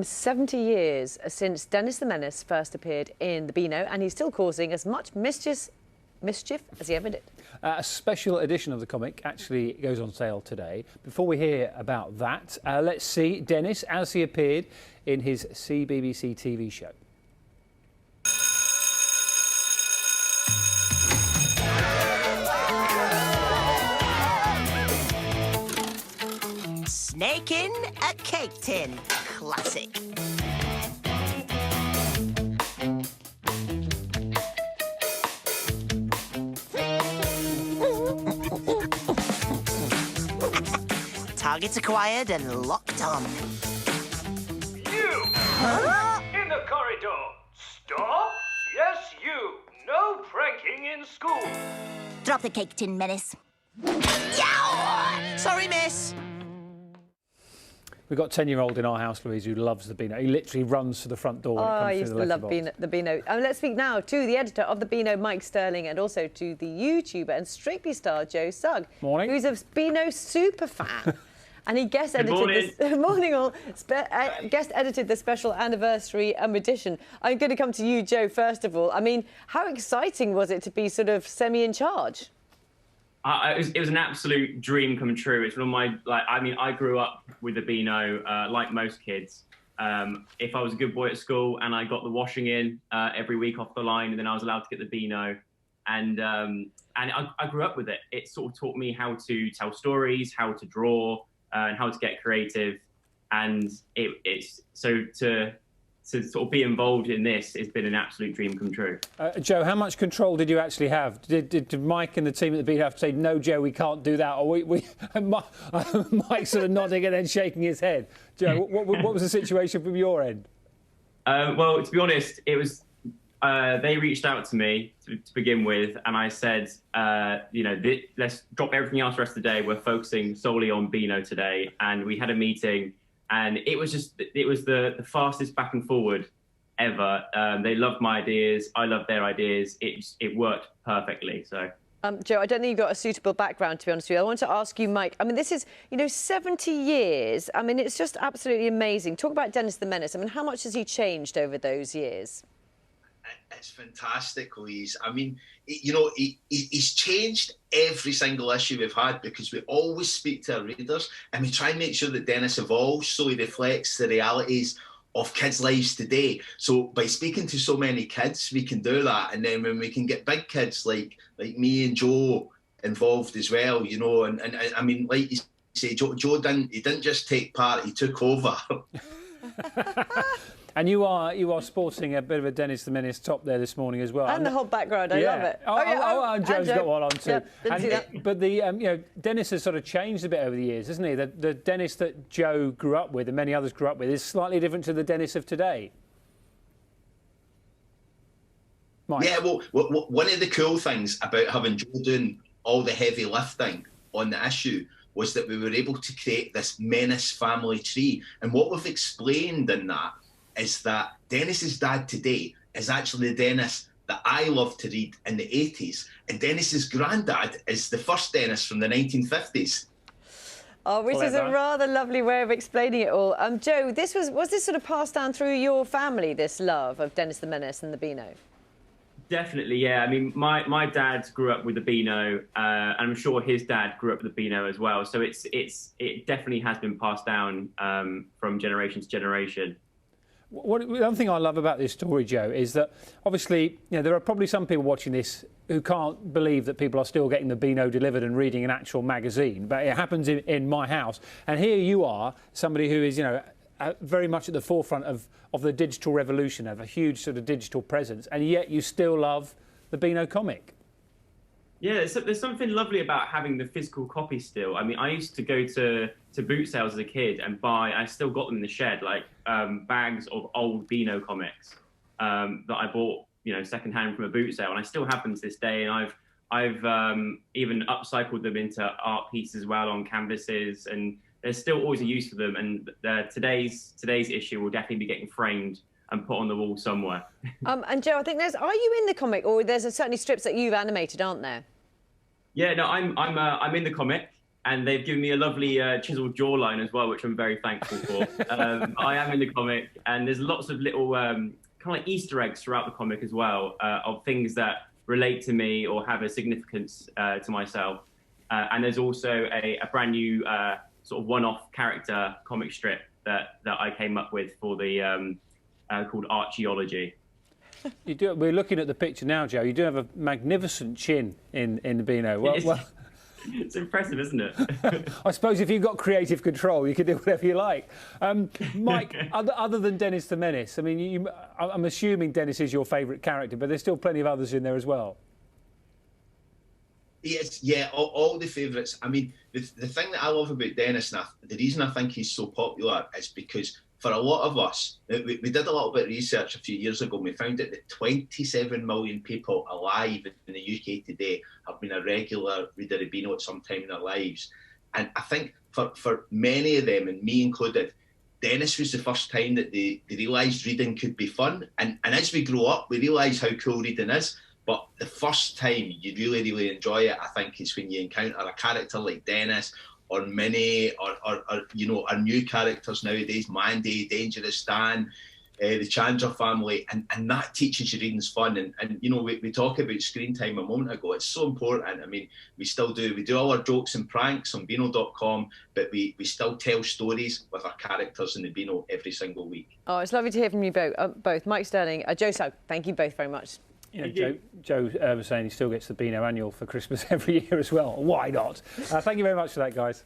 70 years since Dennis the Menace first appeared in the Beano, and he's still causing as much mischief as he ever did. A special edition of the comic actually goes on sale today. Before we hear about that, let's see Dennis as he appeared in his CBBC TV show. Snake in a cake tin. Classic. Targets acquired and locked on. You! Huh? In the corridor. Stop! Yes, you. No pranking in school. Drop the cake tin, Menace. Yow! Sorry, miss. We've got a 10-year-old in our house, Louise, who loves the Beano. He literally runs to the front door when it comes I through used the to love letterbox. the Beano. Let's speak now to the editor of the Beano, Mike Sterling, and also to the YouTuber and Strictly star Joe Sugg, Morning. who's a Beano super fan. And he guest edited guest edited the special anniversary edition. I'm going to come to you, Joe, first of all. I mean, how exciting was it to be sort of semi in charge? It was an absolute dream come true. It's one of my, I grew up with the Beano, like most kids. If I was a good boy at school and I got the washing in every week off the line, and then I was allowed to get the Beano. And I grew up with it. It sort of taught me how to tell stories, how to draw, and how to get creative. And it's so to sort of be involved in this, it's been an absolute dream come true. Joe, how much control did you actually have? Did Mike and the team at the Beano have to say, no, Joe, we can't do that? Or Mike sort of nodding and then shaking his head. Joe, what was the situation from your end? Well, to be honest, it was they reached out to me to begin with, and I said, let's drop everything else the rest of the day. We're focusing solely on Beano today. And we had a meeting, and it was the fastest back and forward ever. They loved my ideas. I loved their ideas. It worked perfectly. So. Joe, I don't think you've got a suitable background, to be honest with you. I want to ask you, Mike, I mean, this is, 70 years. I mean, it's just absolutely amazing. Talk about Dennis the Menace. I mean, how much has he changed over those years? It's fantastic, Louise. I mean, he's changed every single issue we've had, because we always speak to our readers and we try and make sure that Dennis evolves so he reflects the realities of kids' lives today. So by speaking to so many kids, we can do that. And then when we can get big kids like me and Joe involved as well, and I mean, like you say, Joe didn't just take part, he took over. And you are sporting a bit of a Dennis the Menace top there this morning as well. And the whole background, I love it. And Joe's got one on too. Yeah, but Dennis has sort of changed a bit over the years, hasn't he? The Dennis that Joe grew up with and many others grew up with is slightly different to the Dennis of today. Mike. Yeah, well, one of the cool things about having Joe doing all the heavy lifting on the issue was that we were able to create this Menace family tree. And what we've explained in that is that Dennis's dad today is actually the Dennis that I loved to read in the 80s. And Dennis's granddad is the first Dennis from the 1950s. Oh, which is a rather lovely way of explaining it all. Joe, was this sort of passed down through your family, this love of Dennis the Menace and the Beano? Definitely, yeah. I mean, my dad grew up with the Beano, and I'm sure his dad grew up with the Beano as well. So it definitely has been passed down from generation to generation. The other thing I love about this story, Joe, is that obviously there are probably some people watching this who can't believe that people are still getting the Beano delivered and reading an actual magazine, but it happens in my house. And here you are, somebody who is, very much at the forefront of the digital revolution, of a huge sort of digital presence, and yet you still love the Beano comic. Yeah, there's something lovely about having the physical copy still. I mean, I used to go to boot sales as a kid and I still got them in the shed, like bags of old Beano comics that I bought, secondhand from a boot sale, and I still have them to this day. And I've even upcycled them into art pieces as well on canvases, and there's still always a use for them. And today's issue will definitely be getting framed and put on the wall somewhere. And Joe, I think are you in the comic, or there's certainly strips that you've animated, aren't there? Yeah, no, I'm in the comic. and they've given me a lovely chiseled jawline as well, which I'm very thankful for. I am in the comic, and there's lots of little kind of like Easter eggs throughout the comic as well, of things that relate to me or have a significance to myself. And there's also a brand new sort of one-off character comic strip that I came up with for the called Archaeology. You do. We're looking at the picture now, Joe. You do have a magnificent chin in the Beano. Well, it's impressive, isn't it? I suppose if you've got creative control, you can do whatever you like. Mike, other than Dennis the Menace, I mean, I'm assuming Dennis is your favourite character, but there's still plenty of others in there as well. Yes, yeah, all the favourites. I mean, the thing that I love about Dennis, and the reason I think he's so popular is because for a lot of us, we did a little bit of research a few years ago, and we found out that 27 million people alive in the UK today have been a regular reader of Beano at some time in their lives. And I think for many of them, and me included, Dennis was the first time that they realised reading could be fun. And as we grow up, we realise how cool reading is. But the first time you really enjoy it, I think, is when you encounter a character like Dennis or Minnie or you know, our new characters nowadays, Mandy, Dangerous Dan, the Chandler family, and that teaches you reading's fun. And you know, we talk about screen time a moment ago. It's so important. I mean, we still do. We do all our jokes and pranks on Beano.com, but we still tell stories with our characters in the Beano every single week. Oh, it's lovely to hear from you both. Mike Sterling, Joe Sugg, thank you both very much. You know, Joe was saying he still gets the Beano annual for Christmas every year as well. Why not? Thank you very much for that, guys.